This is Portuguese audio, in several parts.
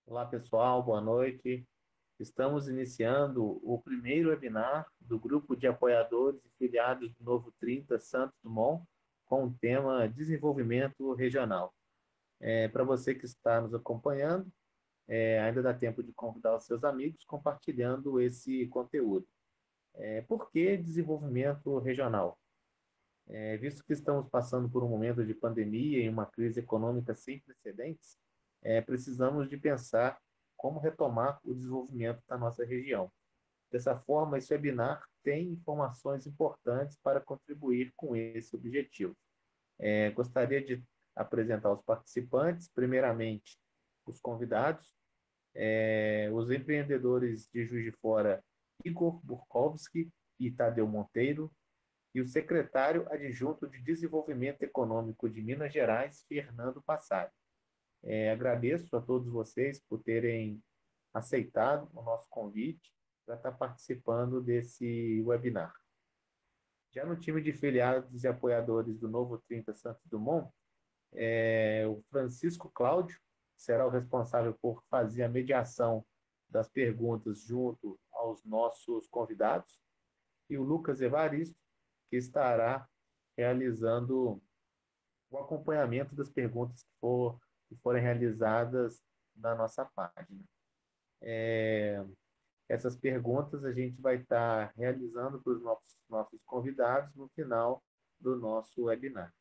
Olá, pessoal, boa noite. Estamos iniciando o primeiro webinar do grupo de apoiadores e filiados do Novo 30 Santos Dumont, com o tema Desenvolvimento Regional. Para você que está nos acompanhando, ainda dá tempo de convidar os seus amigos compartilhando esse conteúdo. Por que desenvolvimento regional? Visto que estamos passando por um momento de pandemia e uma crise econômica sem precedentes, precisamos de pensar como retomar o desenvolvimento da nossa região. Dessa forma, esse webinar tem informações importantes para contribuir com esse objetivo. Gostaria de apresentar os participantes, primeiramente os convidados, os empreendedores de Juiz de Fora, Igor Burkowski e Tadeu Monteiro, e o secretário adjunto de Desenvolvimento Econômico de Minas Gerais, Fernando Passari. Agradeço a todos vocês por terem aceitado o nosso convite para estar participando desse webinar. Já no time de filiados e apoiadores do Novo 30 Santos Dumont, o Francisco Cláudio será o responsável por fazer a mediação das perguntas junto aos nossos convidados, e o Lucas Evaristo, que estará realizando o acompanhamento das perguntas que forem realizadas na nossa página. Essas perguntas a gente vai estar realizando para os nossos convidados no final do nosso webinar.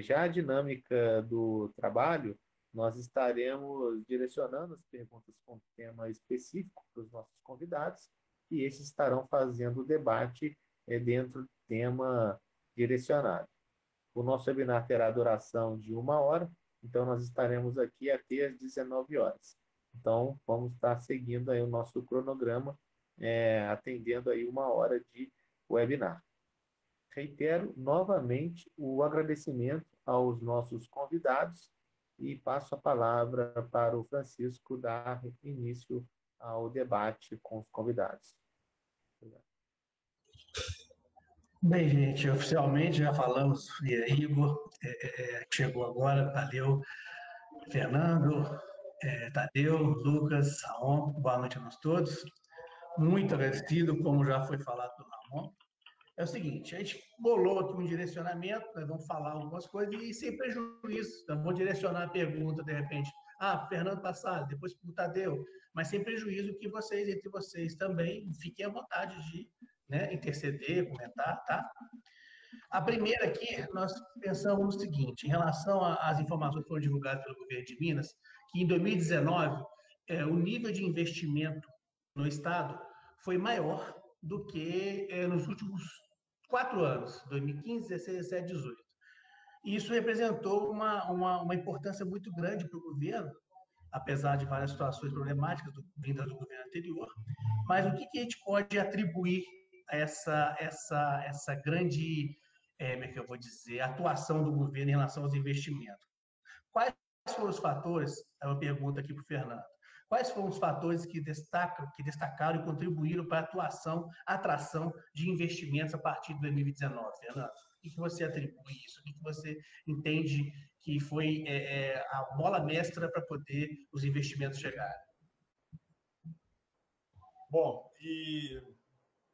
Já a dinâmica do trabalho, nós estaremos direcionando as perguntas com tema específico para os nossos convidados, e estes estarão fazendo o debate dentro do tema direcionado. O nosso webinar terá duração de 1 hora, então nós estaremos aqui até às 19 horas. Então, vamos estar seguindo aí o nosso cronograma, atendendo aí 1 hora de webinar. Reitero novamente o agradecimento aos nossos convidados e passo a palavra para o Francisco dar início ao debate com os convidados. Obrigado. Bem, gente, oficialmente já falamos, e aí, Igor, chegou agora, valeu, Fernando, Tadeu, Lucas, Ramon, boa noite a nós todos. Muito agradecido, como já foi falado pelo Ramon. É o seguinte, a gente bolou aqui um direcionamento, nós vamos falar algumas coisas e sem prejuízo, nós vamos direcionar a pergunta, de repente, Fernando Passado, depois para o Tadeu, mas sem prejuízo que vocês, entre vocês também, fiquem à vontade de, né, interceder, comentar, tá? A primeira aqui, nós pensamos no seguinte, em relação às informações que foram divulgadas pelo governo de Minas, que em 2019, o nível de investimento no Estado foi maior do que nos últimos 4 anos, 2015, 16, 17, 18. E isso representou uma importância muito grande para o governo, apesar de várias situações problemáticas vindas do governo anterior. Mas o que a gente pode atribuir a essa grande, como é que eu vou dizer, atuação do governo em relação aos investimentos? Quais foram os fatores? É uma pergunta aqui para o Fernando. Quais foram os fatores que destacaram e contribuíram para a atração de investimentos a partir de 2019, Fernando? O que você atribui isso? O que você entende que foi a bola mestra para poder os investimentos chegarem? Bom,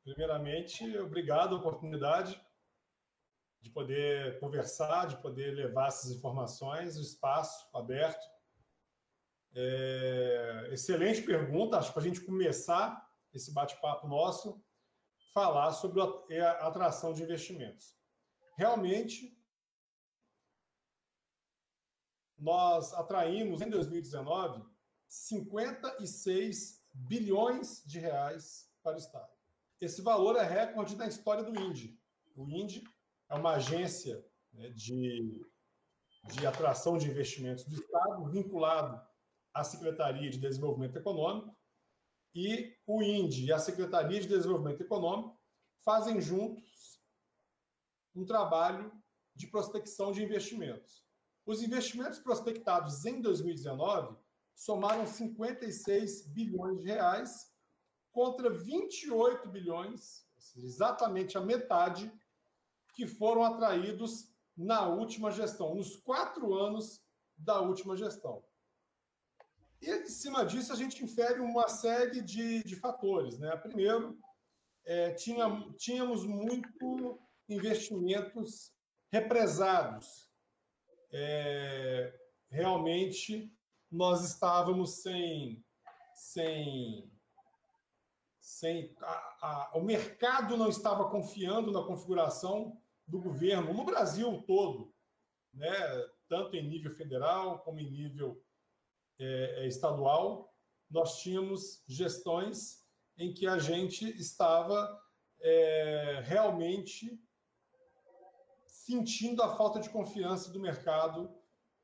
primeiramente, obrigado a oportunidade de poder conversar, de poder levar essas informações, o espaço aberto. Excelente pergunta, acho que para a gente começar esse bate-papo nosso, falar sobre a atração de investimentos. Realmente, nós atraímos, em 2019, 56 bilhões de reais para o Estado. Esse valor é recorde na história do INDE. O INDE é uma agência, né, de atração de investimentos do Estado, vinculado à Secretaria de Desenvolvimento Econômico, e o INDE e a Secretaria de Desenvolvimento Econômico fazem juntos um trabalho de prospecção de investimentos. Os investimentos prospectados em 2019 somaram 56 bilhões de reais contra 28 bilhões, exatamente a metade, que foram atraídos na última gestão, nos 4 anos da última gestão. E, em cima disso, a gente infere uma série de fatores, né? Primeiro, tínhamos muito investimentos represados. Realmente, nós estávamos o mercado não estava confiando na configuração do governo, no Brasil todo, né? Tanto em nível federal como em nível estadual, nós tínhamos gestões em que a gente estava realmente sentindo a falta de confiança do mercado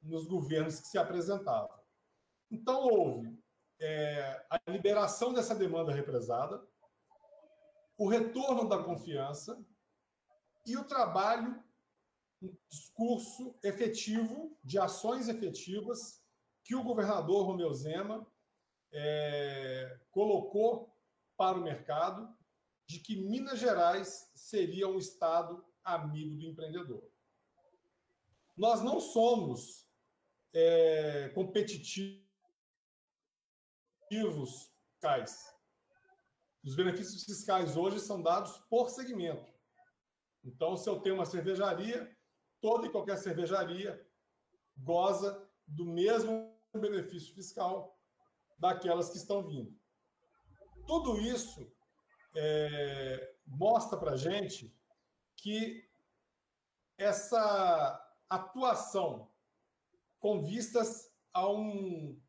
nos governos que se apresentavam. Então, houve a liberação dessa demanda represada, o retorno da confiança e o trabalho, um discurso efetivo, de ações efetivas, que o governador Romeu Zema colocou para o mercado, de que Minas Gerais seria um estado amigo do empreendedor. Nós não somos competitivos fiscais. Os benefícios fiscais hoje são dados por segmento. Então, se eu tenho uma cervejaria, toda e qualquer cervejaria goza do mesmo benefício fiscal daquelas que estão vindo. Tudo isso mostra para a gente que essa atuação com vistas a um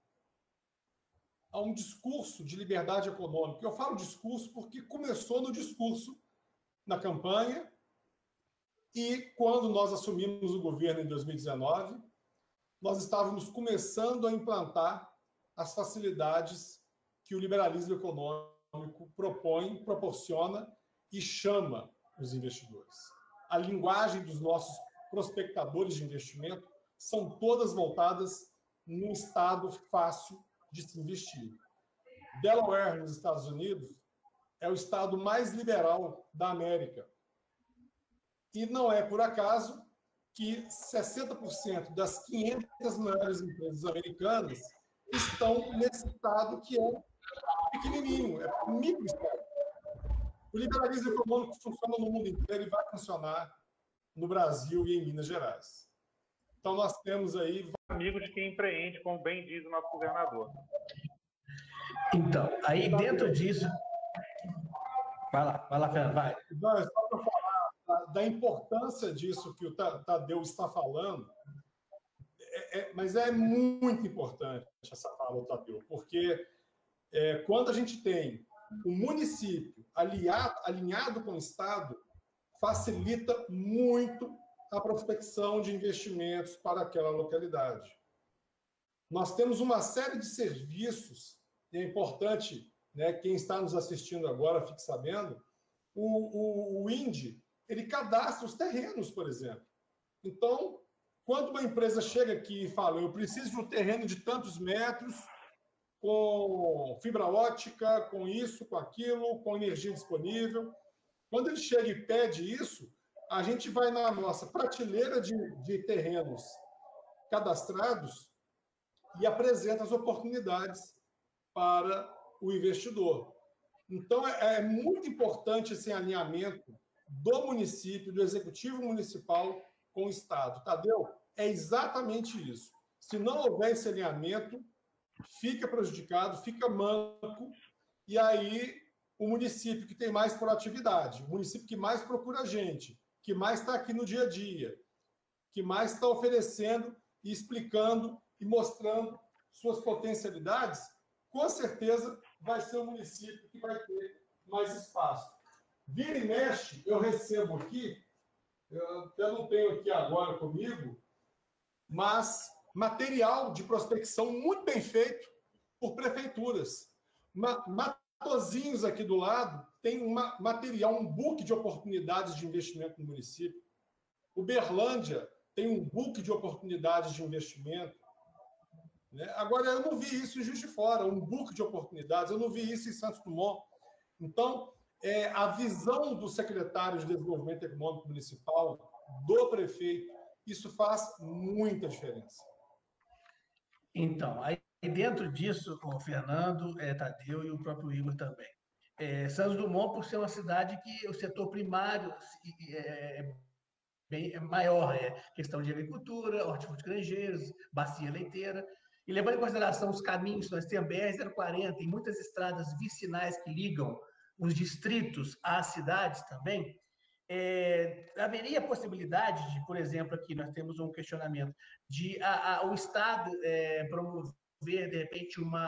discurso de liberdade econômica. Eu falo discurso porque começou no discurso, na campanha, e quando nós assumimos o governo em 2019, nós estávamos começando a implantar as facilidades que o liberalismo econômico propõe, proporciona e chama os investidores. A linguagem dos nossos prospectadores de investimento são todas voltadas num estado fácil de se investir. Delaware, nos Estados Unidos, é o estado mais liberal da América. E não é por acaso que 60% das 500 maiores empresas americanas estão nesse estado que é pequenininho, é um microestado. O liberalismo econômico funciona no mundo inteiro e vai funcionar no Brasil e em Minas Gerais. Então, nós temos aí... Amigo de quem empreende, como bem diz o nosso governador. Então, aí dentro disso... Vai lá, Fernando, vai. Não, é só para falar da importância disso que o Tadeu está falando, mas é muito importante essa fala do Tadeu, porque quando a gente tem o município alinhado com o Estado, facilita muito a prospecção de investimentos para aquela localidade. Nós temos uma série de serviços, e é importante, né, quem está nos assistindo agora fique sabendo, o INDE, ele cadastra os terrenos, por exemplo. Então, quando uma empresa chega aqui e fala, eu preciso de um terreno de tantos metros, com fibra ótica, com isso, com aquilo, com energia disponível, quando ele chega e pede isso, a gente vai na nossa prateleira de terrenos cadastrados e apresenta as oportunidades para o investidor. Então, é muito importante esse alinhamento do município, do executivo municipal com o Estado. Tadeu, é exatamente isso. Se não houver esse alinhamento, fica prejudicado, fica manco, e aí o município que tem mais proatividade, o município que mais procura gente, que mais está aqui no dia a dia, que mais está oferecendo e explicando e mostrando suas potencialidades, com certeza vai ser o município que vai ter mais espaço. Vira e mexe, eu recebo aqui, eu não tenho aqui agora comigo, mas material de prospecção muito bem feito por prefeituras. Matozinhos aqui do lado tem material, um book de oportunidades de investimento no município. Uberlândia tem um book de oportunidades de investimento. Né? Agora, eu não vi isso em Juiz de Fora, um book de oportunidades, eu não vi isso em Santos Dumont. Então, a visão do secretário de Desenvolvimento Econômico Municipal, do prefeito, isso faz muita diferença. Então, aí dentro disso, o Fernando, Tadeu e o próprio Igor também. Santos Dumont, por ser uma cidade que o setor primário é maior, questão de agricultura, hortifrutigranjeiros, bacia leiteira, e levando em consideração os caminhos que nós temos, BR-040 e muitas estradas vicinais que ligam os distritos às cidades também, haveria a possibilidade de, por exemplo, aqui nós temos um questionamento, de o Estado promover, de repente, uma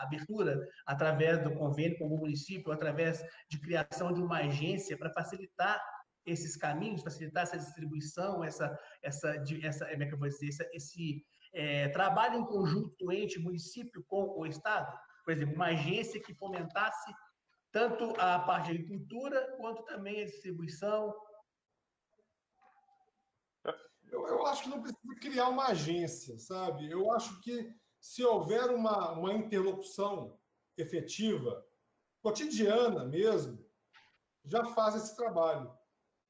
abertura através do convênio com o município, através de criação de uma agência para facilitar esses caminhos, facilitar essa distribuição, como é que eu vou dizer, esse trabalho em conjunto entre município com o Estado, por exemplo, uma agência que fomentasse tanto a parte de agricultura quanto também a distribuição. Eu acho que não precisa criar uma agência, sabe? Eu acho que se houver uma interlocução efetiva, cotidiana mesmo, já faz esse trabalho.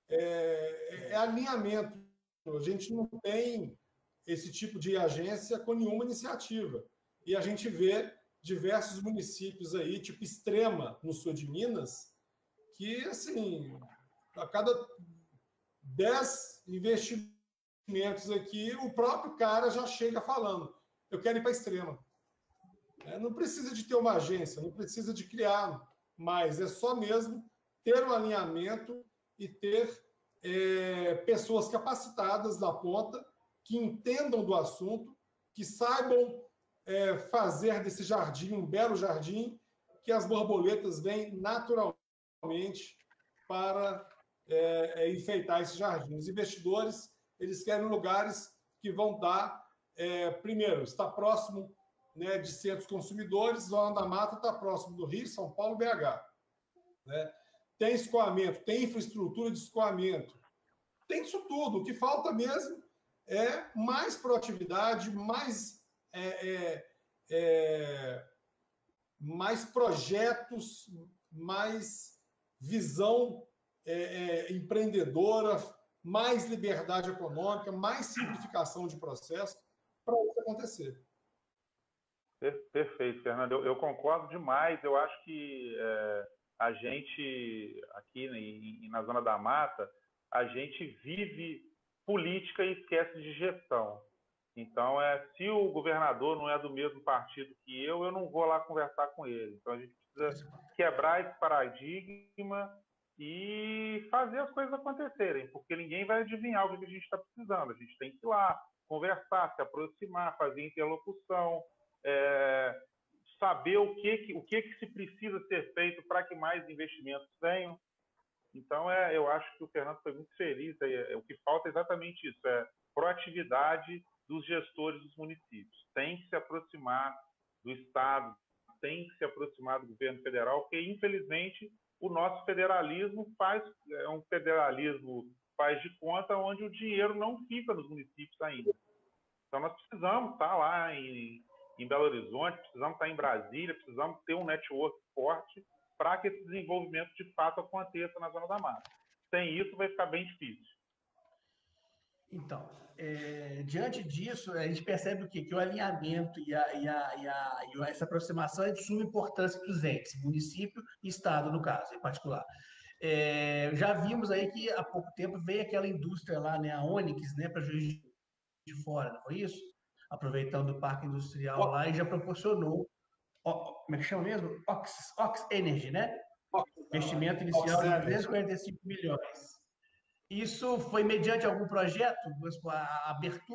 É alinhamento. A gente não tem esse tipo de agência com nenhuma iniciativa. E a gente vê diversos municípios aí, tipo Extrema, no sul de Minas, que, assim, a cada 10 investimentos aqui, o próprio cara já chega falando, eu quero ir para Extrema. Não precisa de ter uma agência, não precisa de criar mais, é só mesmo ter um alinhamento e ter pessoas capacitadas na ponta, que entendam do assunto, que saibam fazer desse jardim um belo jardim, que as borboletas vêm naturalmente para enfeitar esse jardim. Os investidores, eles querem lugares que vão dar, primeiro, está próximo, né, de centros consumidores, Zona da Mata está próximo do Rio, São Paulo, BH. Né? Tem escoamento, tem infraestrutura de escoamento, tem isso tudo. O que falta mesmo é mais proatividade, mais projetos, mais visão empreendedora, mais liberdade econômica, mais simplificação de processo para isso acontecer. Perfeito, Fernando. Eu concordo demais. Eu acho que a gente, aqui na Zona da Mata, a gente vive política e esquece de gestão. Então, se o governador não é do mesmo partido que eu não vou lá conversar com ele. Então, a gente precisa quebrar esse paradigma e fazer as coisas acontecerem, porque ninguém vai adivinhar o que a gente está precisando. A gente tem que ir lá, conversar, se aproximar, fazer interlocução, saber o que se precisa ser feito para que mais investimentos venham. Então, eu acho que o Fernando foi muito feliz. O que falta é exatamente isso, proatividade dos gestores dos municípios. Tem que se aproximar do Estado, tem que se aproximar do governo federal, porque, infelizmente, o nosso federalismo é um federalismo faz de conta onde o dinheiro não fica nos municípios ainda. Então, nós precisamos estar lá em Belo Horizonte, precisamos estar em Brasília, precisamos ter um network forte para que esse desenvolvimento de fato aconteça na Zona da Mata. Sem isso, vai ficar bem difícil. Então, diante disso, a gente percebe o quê? Que o alinhamento e essa aproximação é de suma importância para os entes, município e Estado, no caso, em particular. Já vimos aí que há pouco tempo veio aquela indústria lá, né, a Onyx, né, para Juiz de Fora, não foi isso? Aproveitando o parque industrial lá e já proporcionou, como é que chama mesmo? Ox Energy, né? Investimento inicial de 345 milhões. Isso foi mediante algum projeto?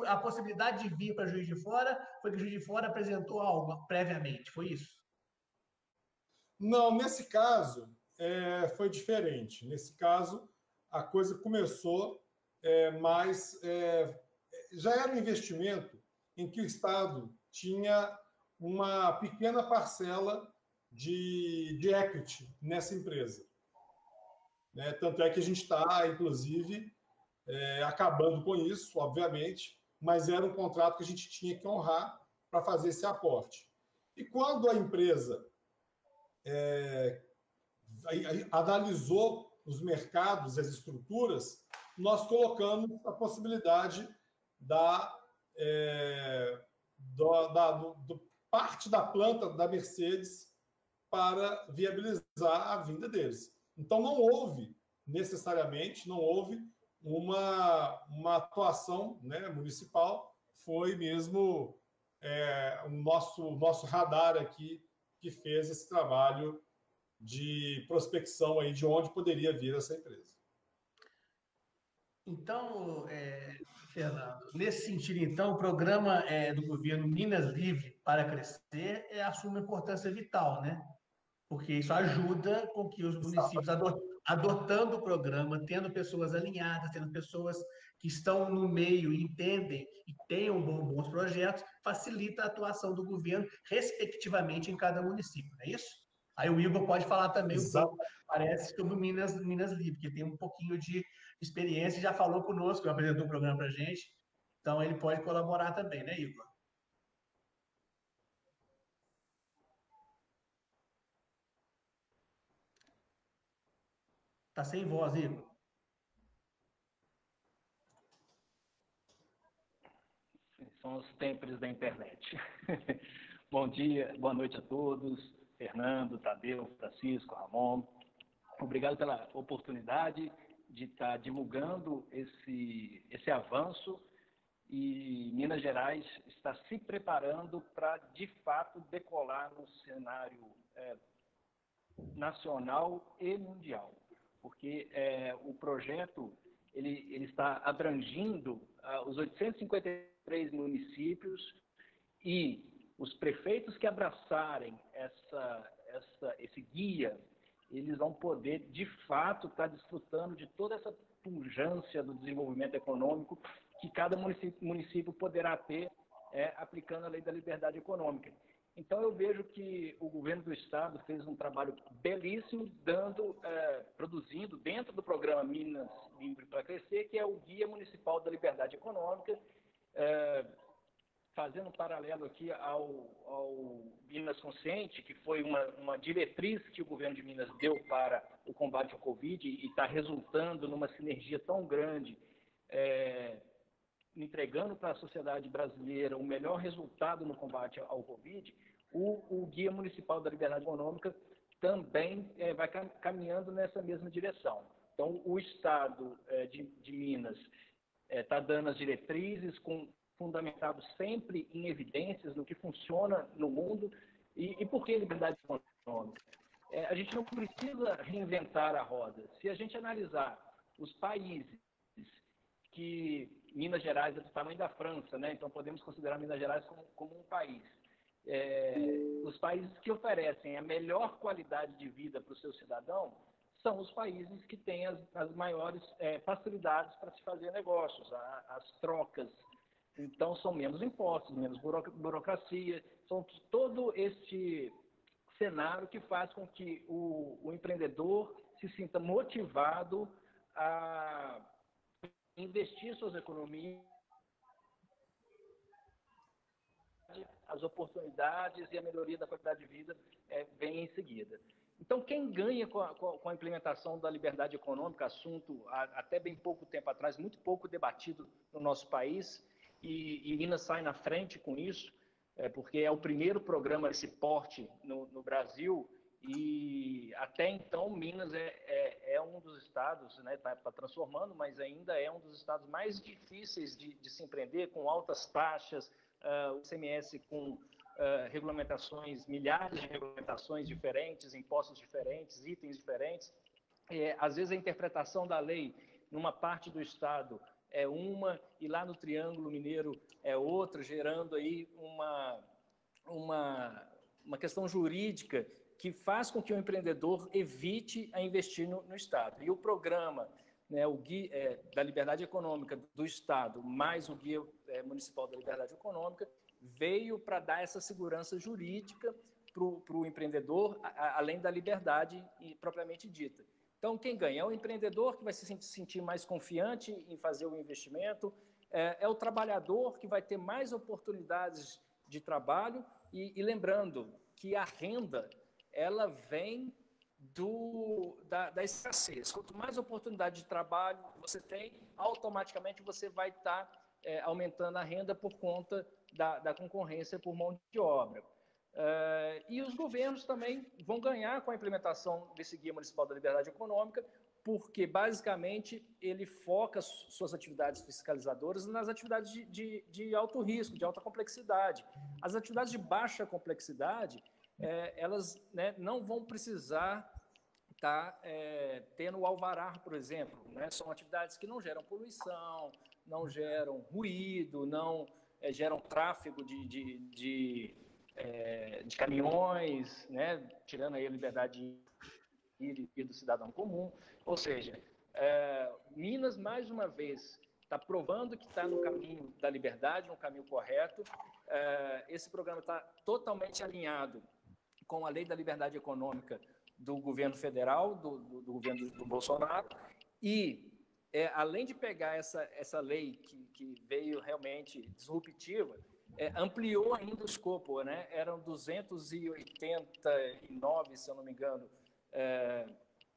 A possibilidade de vir para Juiz de Fora foi que Juiz de Fora apresentou algo previamente, foi isso? Não, nesse caso foi diferente. Nesse caso, a coisa começou, mas já era um investimento em que o Estado tinha uma pequena parcela de equity nessa empresa. Né? Tanto é que a gente está, inclusive, acabando com isso, obviamente, mas era um contrato que a gente tinha que honrar para fazer esse aporte. E quando a empresa analisou os mercados e as estruturas, nós colocamos a possibilidade da parte da planta da Mercedes para viabilizar a vinda deles. Então, não houve, necessariamente, não houve uma atuação, né, municipal, foi mesmo o nosso radar aqui que fez esse trabalho de prospecção aí de onde poderia vir essa empresa. Então, Fernando, nesse sentido, então, o programa do governo Minas Livre para Crescer assume uma importância vital, né? Porque isso ajuda com que os municípios, adotando o programa, tendo pessoas alinhadas, tendo pessoas que estão no meio e entendem e tenham bons projetos, facilita a atuação do governo, respectivamente, em cada município, não é isso? Aí o Igor pode falar também um pouco, parece, sobre o Minas Livre, que tem um pouquinho de experiência e já falou conosco, apresentou o programa para a gente, então ele pode colaborar também, né, Igor? Tá sem voz, Igor. São os tempos da internet. Bom dia, boa noite a todos. Fernando, Tadeu, Francisco, Ramon. Obrigado pela oportunidade de estar divulgando esse avanço, e Minas Gerais está se preparando para, de fato, decolar no cenário nacional e mundial, porque o projeto ele está abrangindo os 853 municípios, e os prefeitos que abraçarem esse guia, eles vão poder, de fato, estar desfrutando de toda essa pujança do desenvolvimento econômico que cada município poderá ter aplicando a Lei da Liberdade Econômica. Então, eu vejo que o governo do Estado fez um trabalho belíssimo, produzindo dentro do programa Minas Livre para Crescer, que é o Guia Municipal da Liberdade Econômica, fazendo um paralelo aqui ao Minas Consciente, que foi uma diretriz que o governo de Minas deu para o combate ao Covid e está resultando numa sinergia tão grande, entregando para a sociedade brasileira o melhor resultado no combate ao Covid. O Guia Municipal da Liberdade Econômica também vai caminhando nessa mesma direção. Então, o Estado de Minas está dando as diretrizes, fundamentado sempre em evidências do que funciona no mundo. E por que liberdade econômica? A gente não precisa reinventar a roda. Se a gente analisar os países que Minas Gerais é do tamanho da França, né? Então podemos considerar Minas Gerais como um país. Os países que oferecem a melhor qualidade de vida para o seu cidadão são os países que têm as maiores facilidades para se fazer negócios, as trocas. Então, são menos impostos, menos burocracia, são todo este cenário que faz com que o empreendedor se sinta motivado a investir suas economias, as oportunidades e a melhoria da qualidade de vida vem em seguida. Então, quem ganha com a implementação da liberdade econômica, assunto até bem pouco tempo atrás, muito pouco debatido no nosso país, e Minas sai na frente com isso, porque é o primeiro programa desse porte no Brasil, e até então Minas é um dos estados, né, está transformando, mas ainda é um dos estados mais difíceis de se empreender, com altas taxas, o ICMS com regulamentações, milhares de regulamentações diferentes, impostos diferentes, itens diferentes. Às vezes a interpretação da lei numa parte do estado é uma, e lá no Triângulo Mineiro é outra, gerando aí uma questão jurídica que faz com que o empreendedor evite a investir no Estado. E o programa, né, o Guia da Liberdade Econômica do Estado, mais o Guia Municipal da Liberdade Econômica, veio para dar essa segurança jurídica para o empreendedor, além da liberdade propriamente dita. Então, quem ganha é o empreendedor, que vai se sentir mais confiante em fazer o investimento, é o trabalhador, que vai ter mais oportunidades de trabalho, e lembrando que a renda, ela vem da escassez. Quanto mais oportunidade de trabalho você tem, automaticamente você vai estar aumentando a renda por conta da concorrência por mão de obra. E os governos também vão ganhar com a implementação desse Guia Municipal da Liberdade Econômica, porque, basicamente, ele foca suas atividades fiscalizadoras nas atividades de alto risco, de alta complexidade. As atividades de baixa complexidade, elas, né, não vão precisar estar tendo o alvará, por exemplo. Né? São atividades que não geram poluição, não geram ruído, não geram tráfego de caminhões, né? Tirando aí a liberdade e do cidadão comum. Ou seja, Minas, mais uma vez, está provando que está no caminho da liberdade, no caminho correto. Esse programa está totalmente alinhado com a Lei da Liberdade Econômica do governo federal, do governo do Bolsonaro, e, além de pegar essa lei que veio realmente disruptiva, ampliou ainda o escopo, né? Eram 289, se eu não me engano,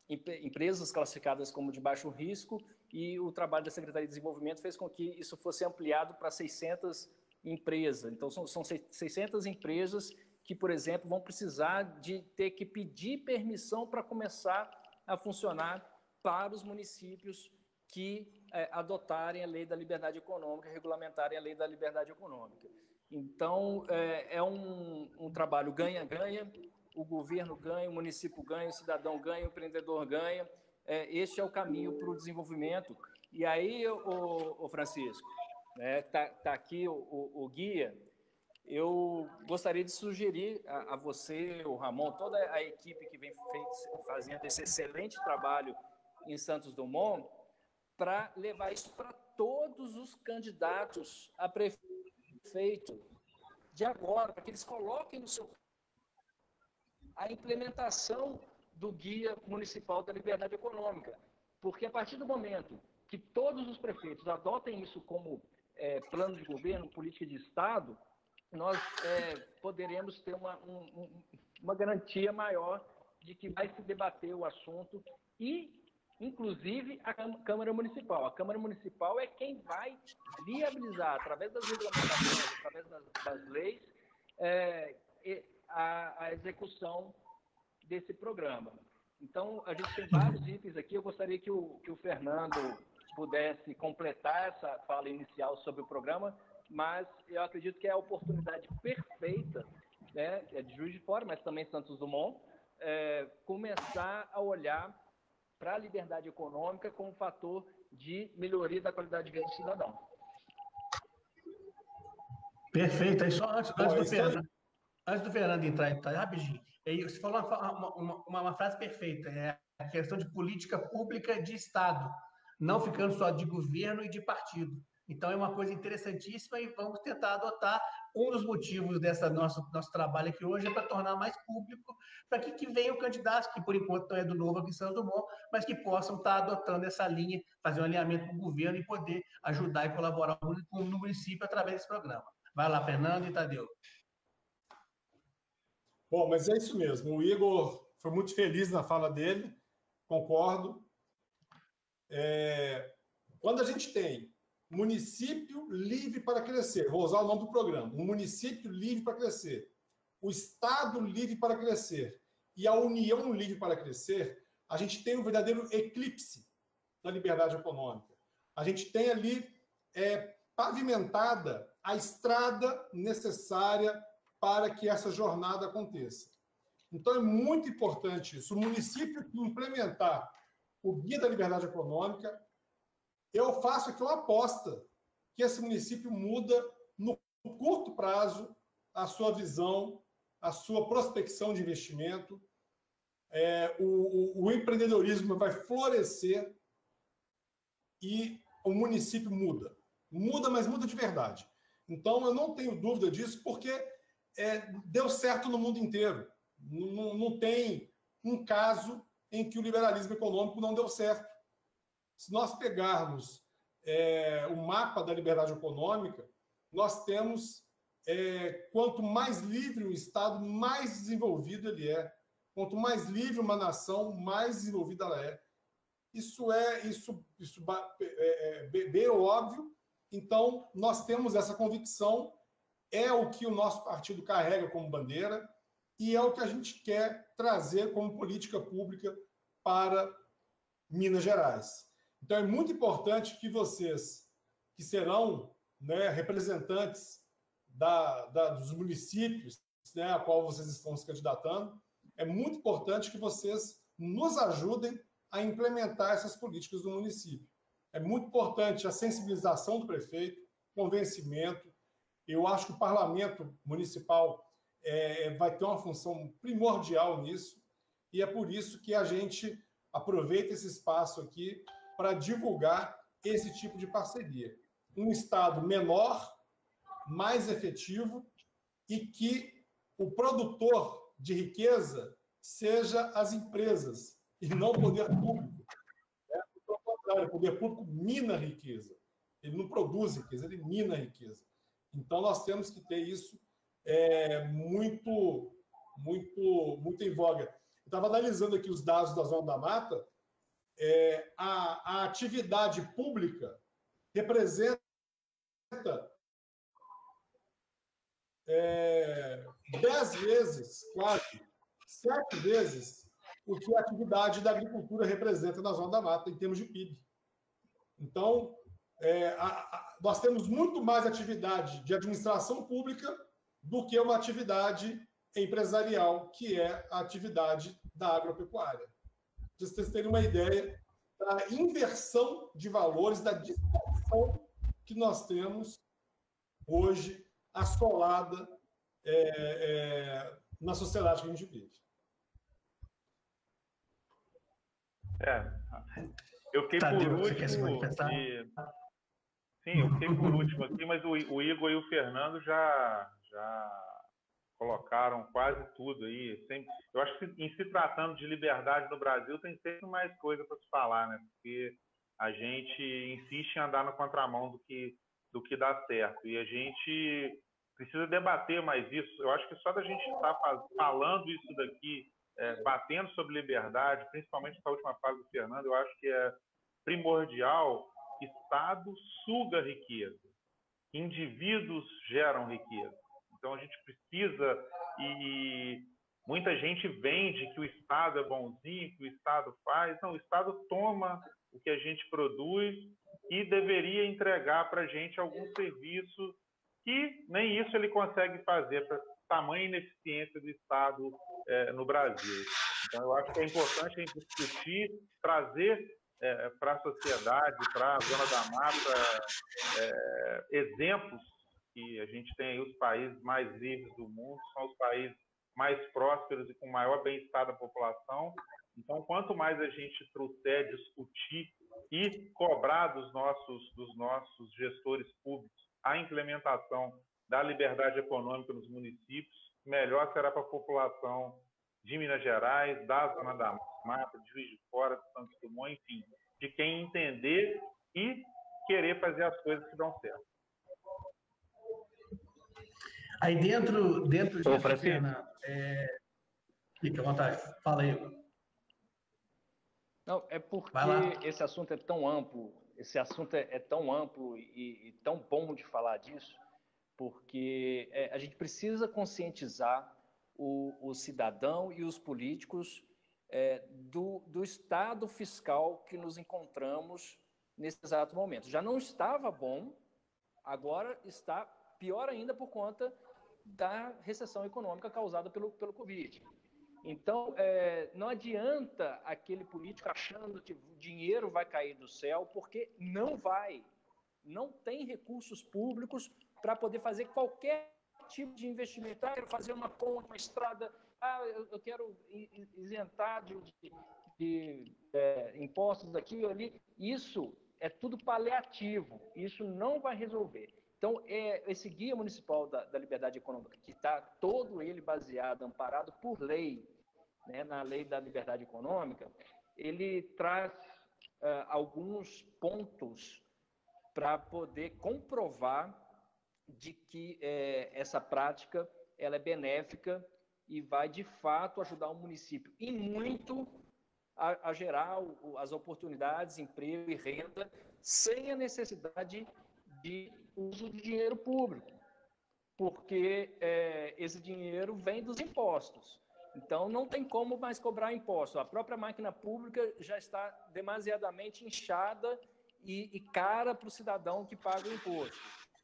empresas classificadas como de baixo risco, e o trabalho da Secretaria de Desenvolvimento fez com que isso fosse ampliado para 600 empresas. Então, são 600 empresas que, por exemplo, vão precisar de ter que pedir permissão para começar a funcionar para os municípios que adotarem a Lei da Liberdade Econômica, regulamentarem a Lei da Liberdade Econômica. Então, é um trabalho ganha-ganha, o governo ganha, o município ganha, o cidadão ganha, o empreendedor ganha. Este é o caminho para o desenvolvimento. E aí, o Francisco, tá aqui o guia, eu gostaria de sugerir a você, o Ramon, toda a equipe que vem fazendo esse excelente trabalho em Santos Dumont, para levar isso para todos os candidatos a prefeito de agora, para que eles coloquem no seu a implementação do Guia Municipal da Liberdade Econômica. Porque a partir do momento que todos os prefeitos adotem isso como plano de governo, política de Estado, nós poderemos ter uma garantia maior de que vai se debater o assunto e, inclusive, a Câmara Municipal. A Câmara Municipal é quem vai viabilizar, através das regulamentações, através das leis, a execução desse programa. Então, a gente tem vários itens aqui. Eu gostaria que o Fernando pudesse completar essa fala inicial sobre o programa, mas eu acredito que é a oportunidade perfeita, né, de Juiz de Fora, mas também Santos Dumont, começar a olhar para a liberdade econômica como um fator de melhoria da qualidade de vida do cidadão. Perfeito. Aí só antes do Fernando entrar, rapidinho, você falou uma frase perfeita, a questão de política pública de Estado, não ficando só de governo e de partido. Então, é uma coisa interessantíssima e vamos tentar adotar. Um dos motivos desse nosso trabalho aqui hoje é para tornar mais público, para que venham candidatos, que por enquanto não é do Novo aqui em Santos Dumont, mas que possam estar adotando essa linha, fazer um alinhamento com o governo e poder ajudar e colaborar no município através desse programa. Vai lá, Fernando e Tadeu. Bom, mas é isso mesmo. O Igor foi muito feliz na fala dele, concordo. Quando a gente tem município livre para crescer, vou usar o nome do programa, um município livre para crescer, o Estado livre para crescer e a União livre para crescer, a gente tem um verdadeiro eclipse da liberdade econômica. A gente tem ali pavimentada a estrada necessária para que essa jornada aconteça. Então, é muito importante isso. O município que implementar o Guia da Liberdade Econômica, eu faço aqui uma aposta que esse município muda no curto prazo a sua visão, a sua prospecção de investimento, o empreendedorismo vai florescer e o município muda. Muda, mas muda de verdade. Então, eu não tenho dúvida disso, porque deu certo no mundo inteiro. Não tem um caso em que o liberalismo econômico não deu certo. Se nós pegarmos o mapa da liberdade econômica, nós temos, quanto mais livre um Estado, mais desenvolvido ele é. Quanto mais livre uma nação, mais desenvolvida ela é. Isso é bem óbvio. Então, nós temos essa convicção é o que o nosso partido carrega como bandeira e é o que a gente quer trazer como política pública para Minas Gerais. Então, é muito importante que vocês, que serão, né, representantes dos municípios, né, a qual vocês estão se candidatando, é muito importante que vocês nos ajudem a implementar essas políticas do município. É muito importante a sensibilização do prefeito, convencimento. Eu acho que o parlamento municipal vai ter uma função primordial nisso, e é por isso que a gente aproveita esse espaço aqui para divulgar esse tipo de parceria. Um Estado menor, mais efetivo, e que o produtor de riqueza seja as empresas, e não o poder público. Pelo contrário, o poder público mina a riqueza. Ele não produz riqueza, ele mina a riqueza. Então, nós temos que ter isso muito em voga. Eu estava analisando aqui os dados da Zona da Mata. A atividade pública representa 10 vezes, quase, 7 vezes o que a atividade da agricultura representa na Zona da Mata, em termos de PIB. Então, nós temos muito mais atividade de administração pública do que uma atividade empresarial, que é a atividade da agropecuária. Para vocês terem uma ideia da inversão de valores, da distorção que nós temos hoje assolada na sociedade que a gente vive. Eu fiquei por último. Sim, eu fiquei por último aqui, mas o Igor e o Fernando já colocaram quase tudo aí. Eu acho que em se tratando de liberdade no Brasil tem sempre mais coisa para se falar, né? Porque a gente insiste em andar na contramão do que dá certo. E a gente precisa debater mais isso. Eu acho que só da gente estar falando isso daqui, batendo sobre liberdade, principalmente essa última fase do Fernando, eu acho que é primordial. Estado suga riqueza, indivíduos geram riqueza. Então a gente precisa, e muita gente vende que o Estado é bonzinho, que o Estado faz. Não, o Estado toma o que a gente produz e deveria entregar para a gente algum serviço que nem isso ele consegue fazer, para tamanha ineficiência do Estado no Brasil. Então eu acho que é importante a gente discutir, trazer para a sociedade, para a Zona da Mata, exemplos que a gente tem aí. Os países mais livres do mundo são os países mais prósperos e com maior bem-estar da população. Então, quanto mais a gente trouxer, discutir e cobrar dos nossos gestores públicos a implementação da liberdade econômica nos municípios, melhor será para a população de Minas Gerais, da Zona da Mata, de Juiz de Fora, de Santos Dumont, enfim, de quem entender e querer fazer as coisas que dão certo. Aí dentro disso, Fernando, fica à vontade, fala aí. Não, é porque esse assunto é tão amplo, e tão bom de falar disso, porque a gente precisa conscientizar o cidadão e os políticos do estado fiscal que nos encontramos nesse exato momento. Já não estava bom, agora está pior ainda por conta da recessão econômica causada pelo Covid. Então, não adianta aquele político achando que o dinheiro vai cair do céu, porque não vai. Não tem recursos públicos para poder fazer qualquer tipo de investimento. Eu quero fazer uma ponte, uma estrada, eu quero isentar de impostos aqui ou ali. Isso é tudo paliativo, isso não vai resolver. Então, esse Guia Municipal da Liberdade Econômica, que está todo ele baseado, amparado por lei, né, na Lei da Liberdade Econômica, ele traz alguns pontos para poder comprovar de que essa prática ela é benéfica e vai, de fato, ajudar o município e muito a gerar as oportunidades, emprego e renda, sem a necessidade de uso de dinheiro público. porque esse dinheiro vem dos impostos. Então, não tem como mais cobrar imposto. A própria máquina pública já está demasiadamente inchada e cara para o cidadão que paga o imposto.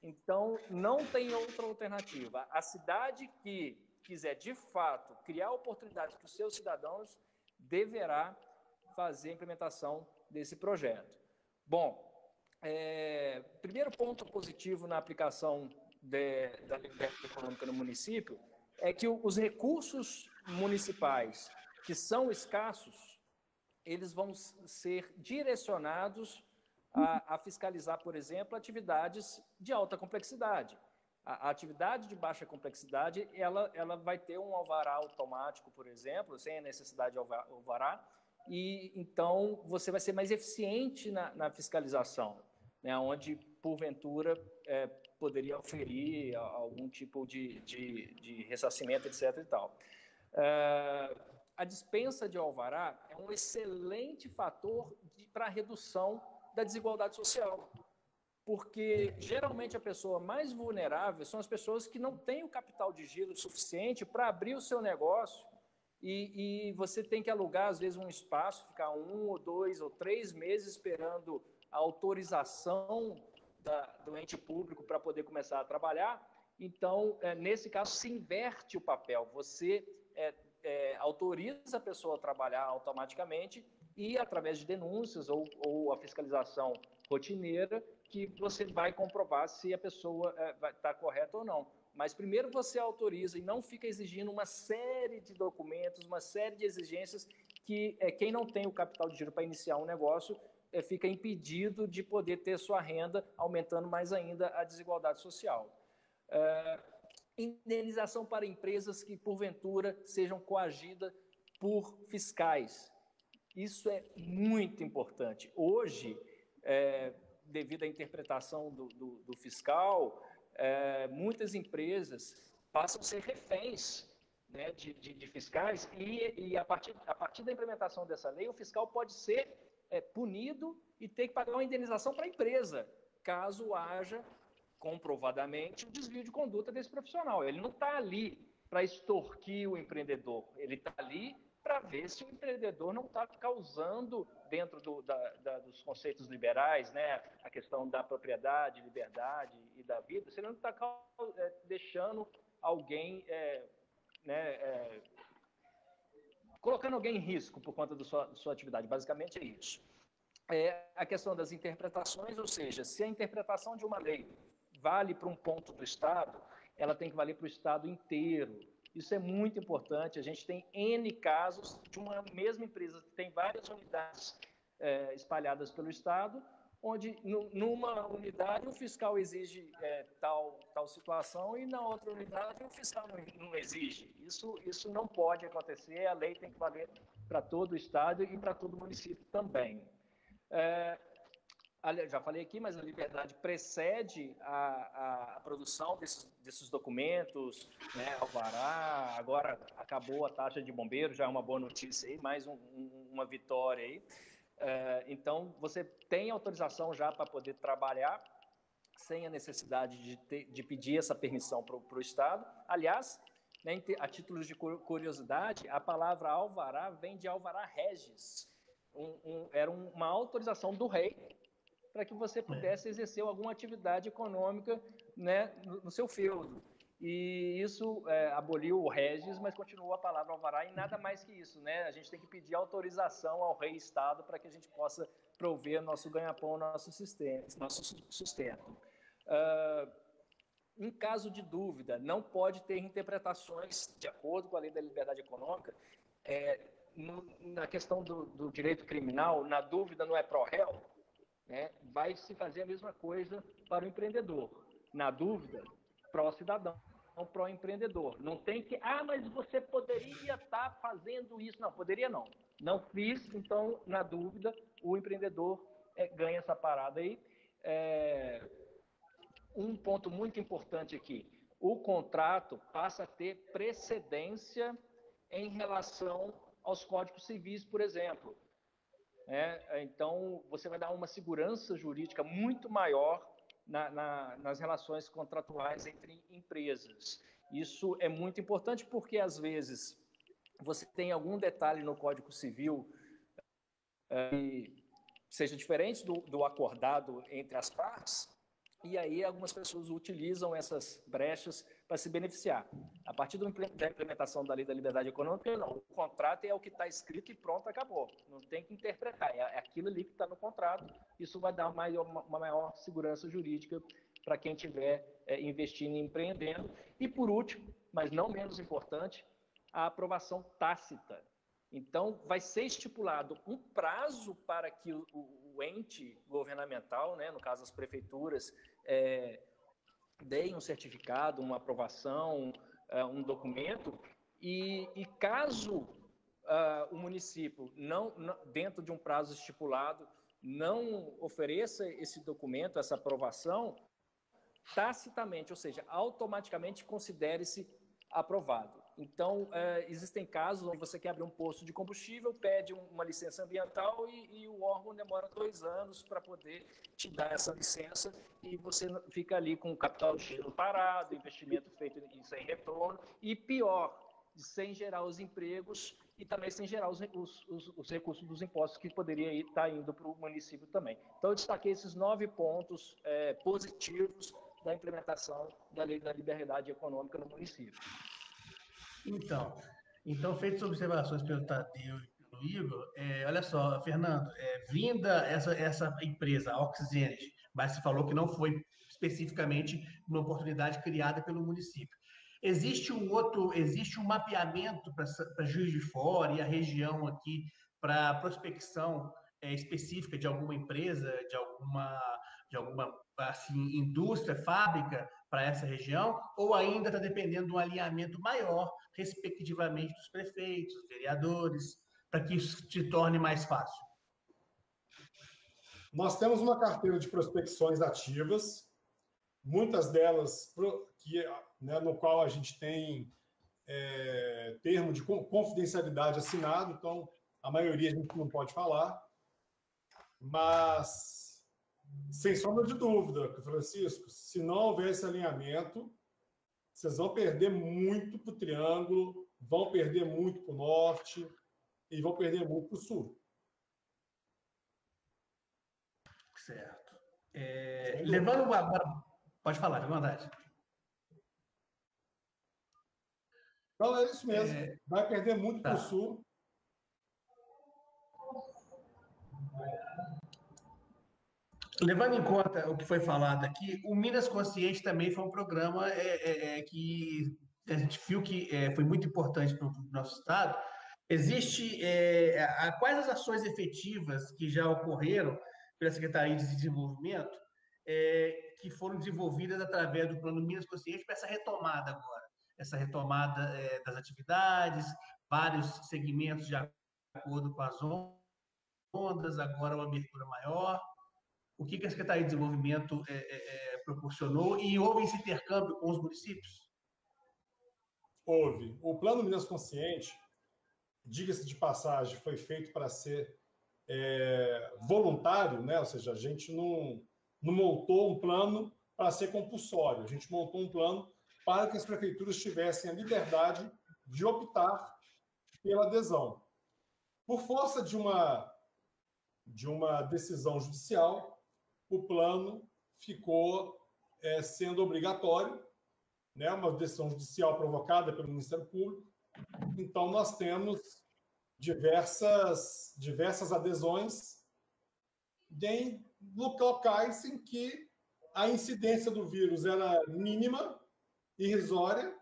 Então, não tem outra alternativa. A cidade que quiser, de fato, criar oportunidades para os seus cidadãos, deverá fazer a implementação desse projeto. Bom, primeiro ponto positivo na aplicação da liberdade econômica no município é que os recursos municipais que são escassos, eles vão ser direcionados a fiscalizar, por exemplo, atividades de alta complexidade. A atividade de baixa complexidade, ela vai ter um alvará automático, por exemplo, sem a necessidade de alvará, e então você vai ser mais eficiente na fiscalização, né, onde, porventura, poderia oferir algum tipo de ressarcimento, etc. e tal. A dispensa de alvará é um excelente fator para a redução da desigualdade social, porque geralmente a pessoa mais vulnerável são as pessoas que não têm o capital de giro suficiente para abrir o seu negócio e você tem que alugar, às vezes, um espaço, ficar 1 ou 2 ou 3 meses esperando a autorização do ente público para poder começar a trabalhar. Então, nesse caso, se inverte o papel. Você autoriza a pessoa a trabalhar automaticamente e, através de denúncias ou a fiscalização rotineira, que você vai comprovar se a pessoa está correta ou não. Mas primeiro você autoriza e não fica exigindo uma série de documentos, uma série de exigências que quem não tem o capital de giro para iniciar um negócio fica impedido de poder ter sua renda, aumentando mais ainda a desigualdade social. Indenização para empresas que, porventura, sejam coagidas por fiscais. Isso é muito importante. Hoje, devido à interpretação do fiscal, muitas empresas passam a ser reféns, né, de fiscais e a partir da implementação dessa lei, o fiscal pode ser punido e ter que pagar uma indenização para a empresa, caso haja comprovadamente o desvio de conduta desse profissional. Ele não está ali para extorquir o empreendedor, ele está ali para ver se o empreendedor não está causando, dentro dos conceitos liberais, né, a questão da propriedade, liberdade e da vida, se ele não está deixando alguém, colocando alguém em risco por conta da sua atividade. Basicamente é isso. A questão das interpretações, ou seja, se a interpretação de uma lei vale para um ponto do Estado, ela tem que valer para o Estado inteiro. Isso é muito importante. A gente tem N casos de uma mesma empresa que tem várias unidades espalhadas pelo Estado, onde numa unidade o fiscal exige tal situação e na outra unidade o fiscal não exige. Isso não pode acontecer, a lei tem que valer para todo o Estado e para todo o município também. Já falei aqui, mas a liberdade precede a produção desses documentos, né, alvará, agora acabou a taxa de bombeiro, já é uma boa notícia aí, mais uma vitória aí. Então, você tem autorização já para poder trabalhar sem a necessidade de pedir essa permissão para o Estado. Aliás, né, a título de curiosidade, a palavra alvará vem de alvará regis. Era uma autorização do rei para que você pudesse exercer alguma atividade econômica, né, no seu feudo. E isso aboliu o regis, mas continuou a palavra alvará e nada mais que isso, né? A gente tem que pedir autorização ao rei Estado para que a gente possa prover nosso ganha-pão, nosso sustento. Em caso de dúvida, não pode ter interpretações de acordo com a lei da liberdade econômica. Na questão do direito criminal, na dúvida não é pró-réu, né? Vai se fazer a mesma coisa para o empreendedor. Na dúvida, pró-cidadão, pró-empreendedor. Não tem que, mas você poderia estar fazendo isso. Não, poderia não. Não fiz, então, na dúvida, o empreendedor ganha essa parada aí. Um ponto muito importante aqui, o contrato passa a ter precedência em relação aos códigos civis, por exemplo. Então, você vai dar uma segurança jurídica muito maior, nas relações contratuais entre empresas. Isso é muito importante porque, às vezes, você tem algum detalhe no Código Civil que seja diferente do acordado entre as partes, e aí algumas pessoas utilizam essas brechas para se beneficiar. A partir da implementação da Lei da Liberdade Econômica, não. O contrato é o que está escrito e pronto, acabou. Não tem que interpretar. É aquilo ali que está no contrato. Isso vai dar uma maior segurança jurídica para quem estiver investindo e empreendendo. E, por último, mas não menos importante, a aprovação tácita. Então, vai ser estipulado um prazo para que o ente governamental, né, no caso as prefeituras, deem um certificado, uma aprovação, um documento, e caso o município, dentro de um prazo estipulado, não ofereça esse documento, essa aprovação, tacitamente, ou seja, automaticamente considere-se aprovado. Então, existem casos onde você quer abrir um posto de combustível, pede uma licença ambiental e o órgão demora 2 anos para poder te dar essa licença e você fica ali com o capital de giro parado, investimento feito sem retorno e, pior, sem gerar os empregos e também sem gerar os recursos dos impostos que poderia estar indo para o município também. Então, eu destaquei esses 9 pontos positivos da implementação da Lei da Liberdade Econômica no município. Então, feitas observações pelo Tadeu e pelo Igor, olha só, Fernando, vinda essa empresa, a Oxygenesis, mas você falou que não foi especificamente uma oportunidade criada pelo município. Existe um mapeamento para Juiz de Fora e a região aqui para prospecção específica de alguma empresa, de alguma assim, indústria, fábrica para essa região, ou ainda está dependendo de um alinhamento maior, respectivamente, dos prefeitos, vereadores, para que isso se torne mais fácil? Nós temos uma carteira de prospecções ativas, muitas delas no qual a gente tem termo de confidencialidade assinado, então a maioria a gente não pode falar, mas, sem sombra de dúvida, Francisco, se não houver esse alinhamento, vocês vão perder muito para o Triângulo, vão perder muito para o Norte e vão perder muito para o Sul. Certo. Levando agora... Pode falar, de verdade. Então, é isso mesmo. Vai perder muito para o Sul. Levando em conta o que foi falado aqui, o Minas Consciente também foi um programa que a gente viu que foi muito importante para o nosso estado. Quais as ações efetivas que já ocorreram pela Secretaria de Desenvolvimento que foram desenvolvidas através do Plano Minas Consciente para essa retomada agora? Essa retomada das atividades, vários segmentos de acordo com as ondas, agora uma abertura maior. O que a Secretaria de Desenvolvimento proporcionou e houve esse intercâmbio com os municípios? Houve. O Plano Minas Consciente, diga-se de passagem, foi feito para ser voluntário, né? Ou seja, a gente não montou um plano para ser compulsório, a gente montou um plano para que as prefeituras tivessem a liberdade de optar pela adesão. Por força de uma decisão judicial, o plano ficou sendo obrigatório, né? Uma decisão judicial provocada pelo Ministério Público. Então, nós temos diversas adesões em locais em que a incidência do vírus era mínima, irrisória,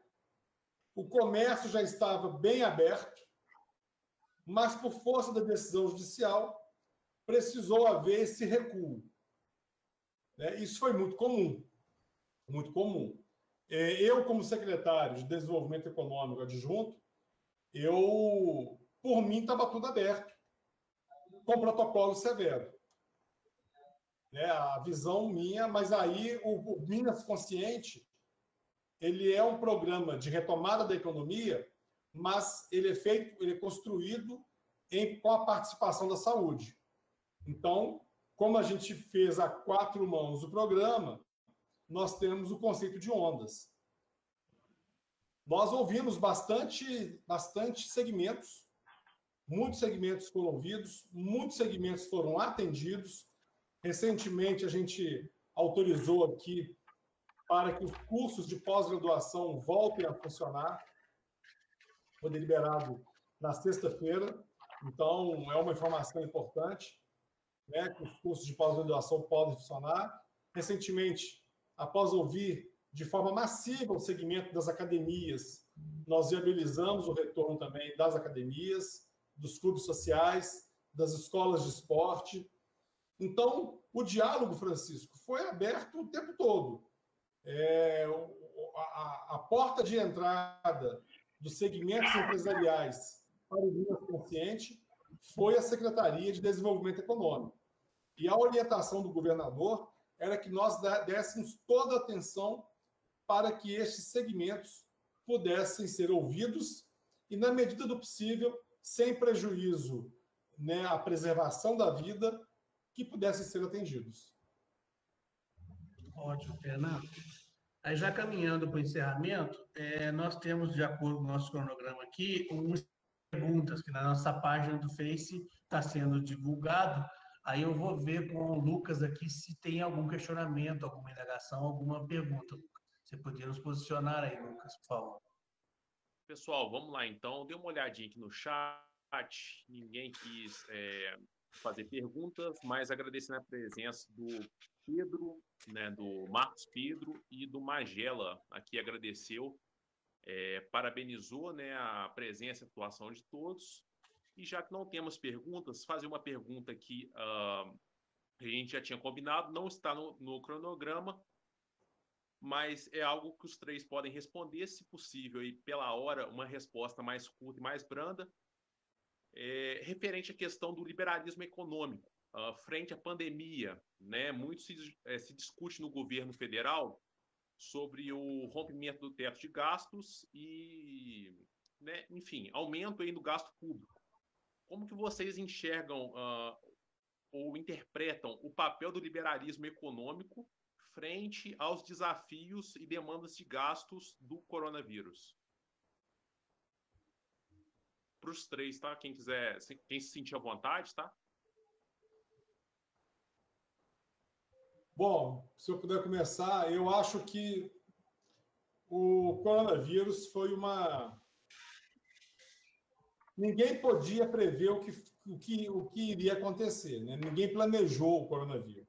o comércio já estava bem aberto, mas, por força da decisão judicial, precisou haver esse recuo. Isso foi muito comum, muito comum. Eu, como secretário de Desenvolvimento Econômico adjunto, por mim, estava tudo aberto, com protocolo severo. A visão minha, mas aí o Minas Consciente, ele é um programa de retomada da economia, mas ele é construído com a participação da saúde. Então, como a gente fez a 4 mãos o programa, nós temos o conceito de ondas. Nós ouvimos bastante segmentos, muitos segmentos foram ouvidos, muitos segmentos foram atendidos. Recentemente, a gente autorizou aqui para que os cursos de pós-graduação voltem a funcionar. Foi deliberado na sexta-feira, então é uma informação importante, né, que os cursos de pós-graduação podem funcionar. Recentemente, após ouvir de forma massiva o segmento das academias, nós viabilizamos o retorno também das academias, dos clubes sociais, das escolas de esporte. Então, o diálogo, Francisco, foi aberto o tempo todo. A porta de entrada dos segmentos empresariais para o Minas Consciente foi a Secretaria de Desenvolvimento Econômico. E a orientação do governador era que nós dessemos toda a atenção para que estes segmentos pudessem ser ouvidos e, na medida do possível, sem prejuízo, né, à preservação da vida, que pudessem ser atendidos. Ótimo, Fernando. Aí, já caminhando para o encerramento, nós temos, de acordo com o nosso cronograma aqui, umas perguntas que na nossa página do Face está sendo divulgado. Aí eu vou ver com o Lucas aqui se tem algum questionamento, alguma indagação, alguma pergunta. Você podia nos posicionar aí, Lucas, por favor. Pessoal, vamos lá então. Dê uma olhadinha aqui no chat. Ninguém quis fazer perguntas, mas agradecendo a presença do Pedro, né, do Marcos Pedro e do Magela. Aqui agradeceu, parabenizou, né, a presença e a atuação de todos. E já que não temos perguntas, fazer uma pergunta que a gente já tinha combinado, não está no cronograma, mas é algo que os três podem responder, se possível, e pela hora, uma resposta mais curta e mais branda, referente à questão do liberalismo econômico, frente à pandemia, né? Muito se discute no governo federal sobre o rompimento do teto de gastos e, né, enfim, aumento aí do gasto público. Como que vocês enxergam ou interpretam o papel do liberalismo econômico frente aos desafios e demandas de gastos do coronavírus? Para os três, tá? Quem quiser, quem se sentir à vontade, tá? Bom, se eu puder começar, eu acho que o coronavírus foi Ninguém podia prever o que iria acontecer, né? Ninguém planejou o coronavírus.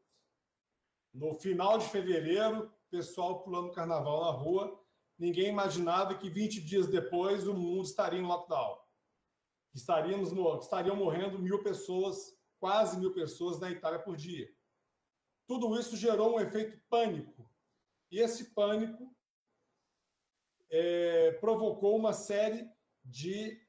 No final de fevereiro, o pessoal pulando carnaval na rua, ninguém imaginava que 20 dias depois o mundo estaria em lockdown. Estariam morrendo 1.000 pessoas, quase 1.000 pessoas na Itália por dia. Tudo isso gerou um efeito pânico. E esse pânico provocou uma série de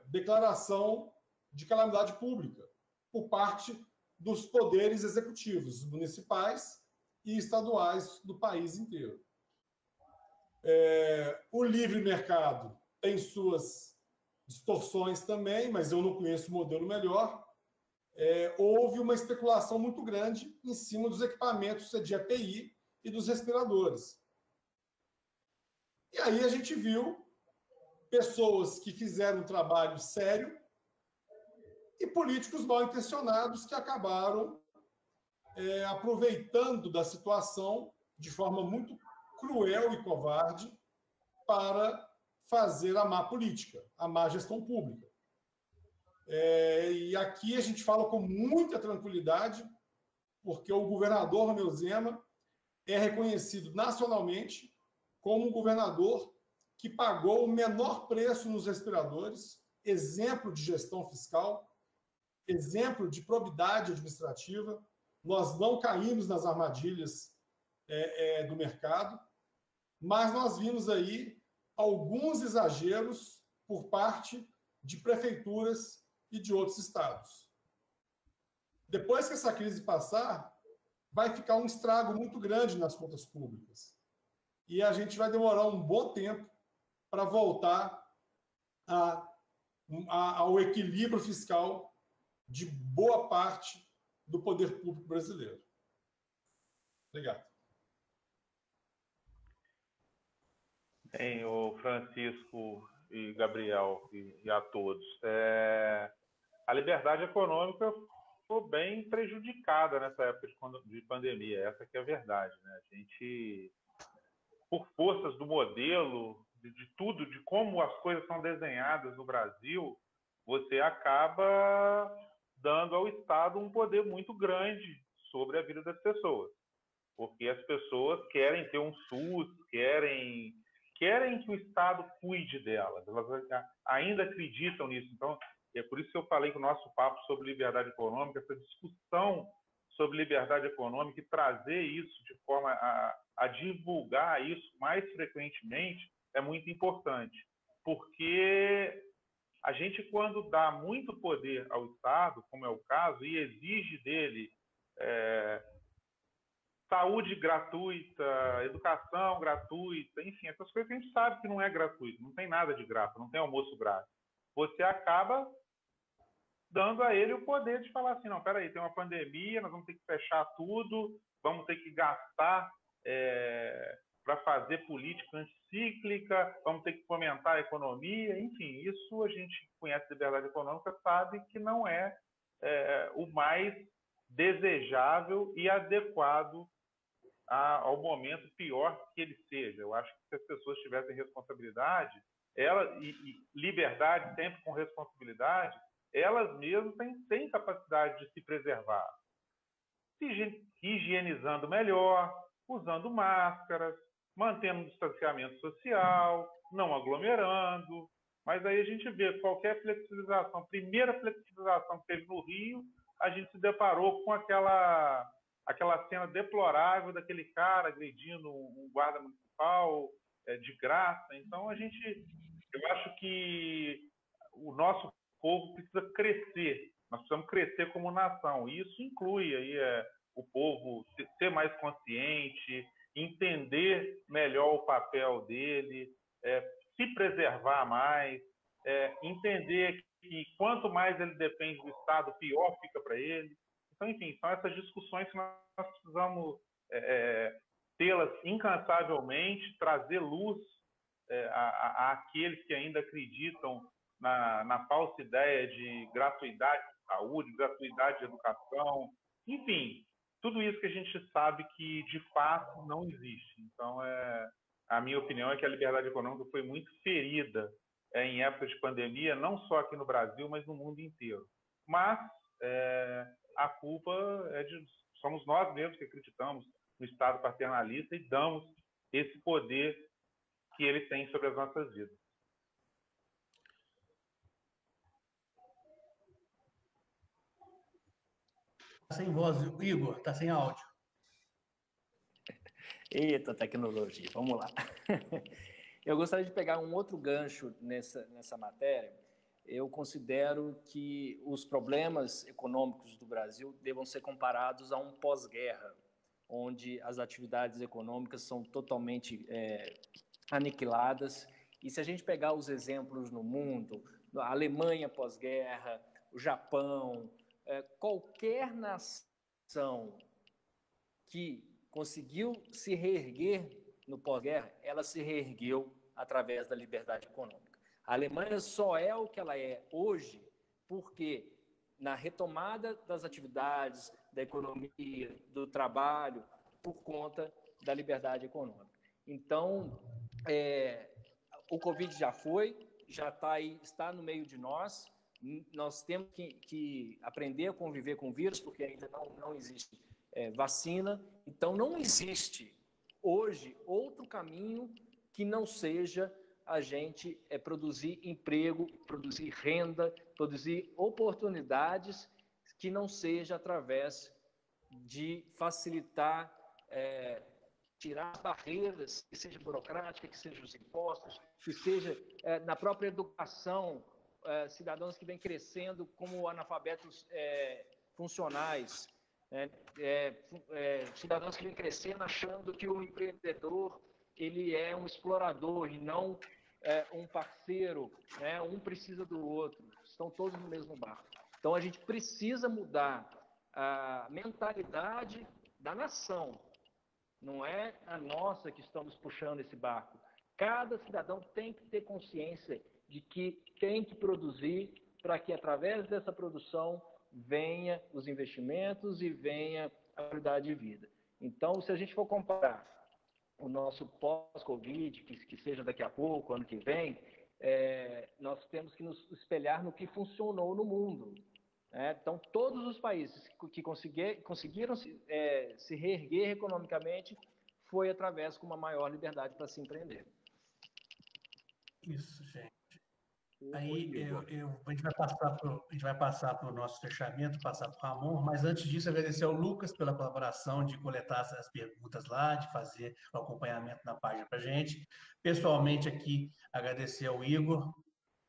declaração de calamidade pública por parte dos poderes executivos municipais e estaduais do país inteiro. O livre mercado tem suas distorções também, mas eu não conheço o modelo melhor. Houve uma especulação muito grande em cima dos equipamentos de EPI e dos respiradores. E aí a gente viu pessoas que fizeram um trabalho sério e políticos mal intencionados que acabaram aproveitando da situação de forma muito cruel e covarde para fazer a má política, a má gestão pública. E aqui a gente fala com muita tranquilidade, porque o governador Romeu Zema é reconhecido nacionalmente como um governador que pagou o menor preço nos respiradores, exemplo de gestão fiscal, exemplo de probidade administrativa. Nós não caímos nas armadilhas do mercado, mas nós vimos aí alguns exageros por parte de prefeituras e de outros estados. Depois que essa crise passar, vai ficar um estrago muito grande nas contas públicas. E a gente vai demorar um bom tempo para voltar ao equilíbrio fiscal de boa parte do poder público brasileiro. Obrigado. Hein, o Francisco e Gabriel e a todos. A liberdade econômica ficou bem prejudicada nessa época de pandemia, essa que é a verdade, né? A gente, por forças do modelo, de tudo, de como as coisas são desenhadas no Brasil, você acaba dando ao Estado um poder muito grande sobre a vida das pessoas, porque as pessoas querem ter um SUS, querem que o Estado cuide delas, elas ainda acreditam nisso. Então, é por isso que eu falei que o nosso papo sobre liberdade econômica, essa discussão sobre liberdade econômica e trazer isso de forma a divulgar isso mais frequentemente é muito importante, porque a gente, quando dá muito poder ao Estado, como é o caso, e exige dele saúde gratuita, educação gratuita, enfim, essas coisas que a gente sabe que não é gratuito, não tem nada de graça, não tem almoço grátis. Você acaba dando a ele o poder de falar assim, não, peraí, tem uma pandemia, nós vamos ter que fechar tudo, vamos ter que gastar para fazer política anticíclica, vamos ter que fomentar a economia, enfim, isso a gente conhece liberdade econômica, sabe que não é o mais desejável e adequado ao momento, pior que ele seja. Eu acho que se as pessoas tivessem responsabilidade, e liberdade sempre com responsabilidade, elas mesmas têm capacidade de se preservar, se higienizando melhor, usando máscaras, mantendo um distanciamento social, não aglomerando. Mas aí a gente vê qualquer flexibilização, primeira flexibilização que teve no Rio, a gente se deparou com aquela cena deplorável daquele cara agredindo um guarda municipal de graça. Então, eu acho que o nosso povo precisa crescer, nós precisamos crescer como nação, e isso inclui aí, o povo ser mais consciente, entender melhor o papel dele, se preservar mais, entender que quanto mais ele depende do Estado, pior fica para ele. Então, enfim, são essas discussões que nós precisamos tê-las incansavelmente, trazer luz àqueles que ainda acreditam na falsa ideia de gratuidade de saúde, gratuidade de educação, enfim, tudo isso que a gente sabe que, de fato, não existe. Então, a minha opinião é que a liberdade econômica foi muito ferida em época de pandemia, não só aqui no Brasil, mas no mundo inteiro. Mas a culpa somos nós mesmos que acreditamos no Estado paternalista e damos esse poder que ele tem sobre as nossas vidas. Está sem voz, Igor, está sem áudio. Eita, tecnologia, vamos lá. Eu gostaria de pegar um outro gancho nessa matéria. Eu considero que os problemas econômicos do Brasil devam ser comparados a um pós-guerra, onde as atividades econômicas são totalmente aniquiladas. E se a gente pegar os exemplos no mundo, a Alemanha pós-guerra, o Japão, qualquer nação que conseguiu se reerguer no pós-guerra, ela se reergueu através da liberdade econômica. A Alemanha só é o que ela é hoje porque, na retomada das atividades, da economia, do trabalho, por conta da liberdade econômica. Então, o Covid já foi, já está aí, está no meio de nós. Nós temos que aprender a conviver com o vírus, porque ainda não existe vacina. Então, não existe hoje outro caminho que não seja a gente produzir emprego, produzir renda, produzir oportunidades, que não seja através de facilitar, tirar barreiras, que seja burocrática, que seja os impostos, que seja na própria educação, cidadãos que vêm crescendo como analfabetos funcionais, cidadãos que vêm crescendo achando que o empreendedor ele é um explorador e não um parceiro, né? Um precisa do outro, estão todos no mesmo barco. Então, a gente precisa mudar a mentalidade da nação. Não é a nossa que estamos puxando esse barco. Cada cidadão tem que ter consciência de que tem que produzir para que, através dessa produção, venha os investimentos e venha a qualidade de vida. Então, se a gente for comparar o nosso pós-Covid, que seja daqui a pouco, ano que vem, nós temos que nos espelhar no que funcionou no mundo. Então, todos os países que conseguiram se reerguer economicamente foi através de uma maior liberdade para se empreender. Isso, gente. Aí a gente vai passar para o nosso fechamento, passar para o Ramon, mas antes disso, agradecer ao Lucas pela colaboração de coletar as perguntas lá, de fazer o acompanhamento na página para a gente. Pessoalmente aqui, agradecer ao Igor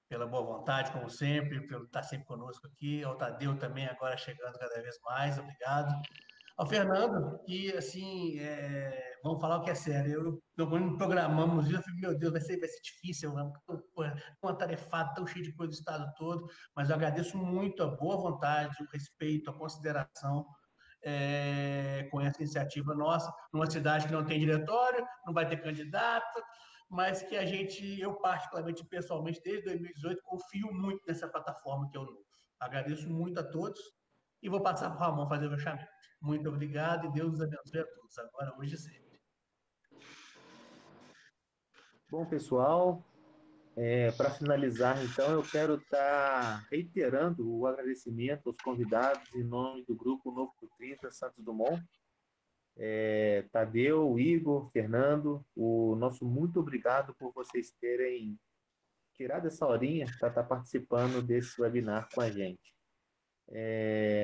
pela boa vontade, como sempre, pelo estar sempre conosco aqui, ao Tadeu também, agora chegando cada vez mais, obrigado. Ao Fernando, que assim, vamos falar o que é sério. Quando programamos isso, eu falei, meu Deus, vai ser difícil, uma tarefada tão cheia de coisa do estado todo, mas eu agradeço muito a boa vontade, o respeito, a consideração com essa iniciativa nossa, numa cidade que não tem diretório, não vai ter candidato, mas que eu particularmente, pessoalmente, desde 2018, confio muito nessa plataforma que é o Novo. Agradeço muito a todos e vou passar para o Ramon fazer o fechamento. Muito obrigado e Deus nos abençoe a todos, agora, hoje e sempre. Bom, pessoal, para finalizar, então, eu quero estar reiterando o agradecimento aos convidados em nome do Grupo Novo por 30 Santos Dumont. Tadeu, Igor, Fernando, o nosso muito obrigado por vocês terem tirado essa horinha para estar participando desse webinar com a gente.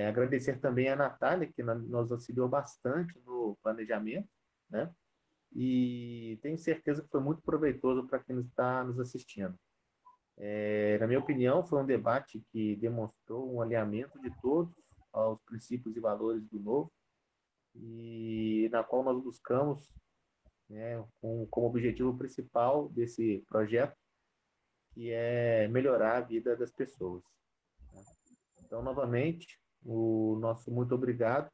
Agradecer também a Natália, que nos auxiliou bastante no planejamento, né? E tenho certeza que foi muito proveitoso para quem está nos assistindo. Na minha opinião, foi um debate que demonstrou um alinhamento de todos aos princípios e valores do Novo, e na qual nós buscamos, né, como objetivo principal desse projeto, que é melhorar a vida das pessoas. Então, novamente, o nosso muito obrigado,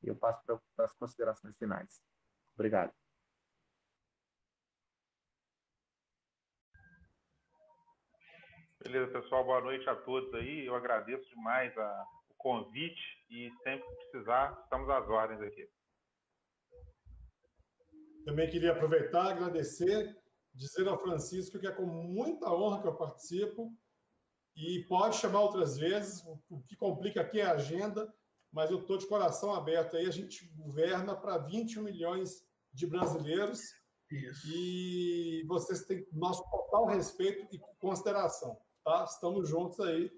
e eu passo para as considerações finais. Obrigado. Beleza, pessoal, boa noite a todos aí. Eu agradeço demais o convite e sempre que precisar, estamos às ordens aqui. Também queria aproveitar, agradecer, dizer ao Francisco que é com muita honra que eu participo e pode chamar outras vezes. O que complica aqui é a agenda, mas eu estou de coração aberto aí. A gente governa para 21 milhões de brasileiros. Isso. E vocês têm nosso total respeito e consideração. Tá? Estamos juntos aí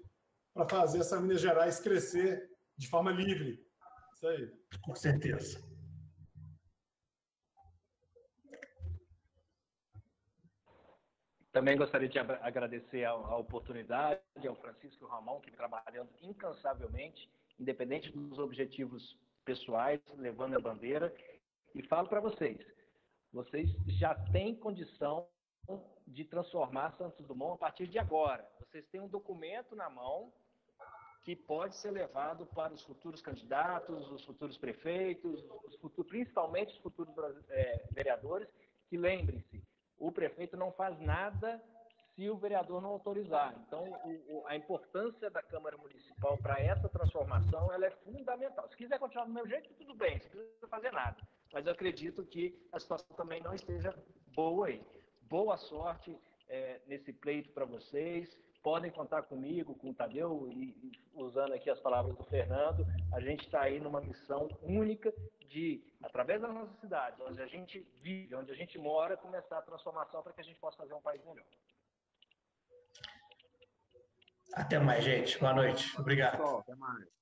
para fazer essa Minas Gerais crescer de forma livre. Isso aí. Com certeza. Também gostaria de agradecer a oportunidade ao Francisco e ao Ramon, que vem trabalhando incansavelmente, independente dos objetivos pessoais, levando a bandeira. E falo para vocês já têm condição de transformar Santos Dumont a partir de agora. Vocês têm um documento na mão que pode ser levado para os futuros candidatos, os futuros prefeitos, principalmente os futuros vereadores, que lembrem-se, o prefeito não faz nada se o vereador não autorizar. Então, a importância da Câmara Municipal para essa transformação ela é fundamental. Se quiser continuar do mesmo jeito, tudo bem, não precisa fazer nada. Mas eu acredito que a situação também não esteja boa aí. Boa sorte nesse pleito para vocês. Podem contar comigo, com o Tadeu, e usando aqui as palavras do Fernando, a gente está aí numa missão única de, através da nossa cidade, onde a gente vive, onde a gente mora, começar a transformação para que a gente possa fazer um país melhor. Até mais, gente. Boa noite. Obrigado. Pessoal, até mais.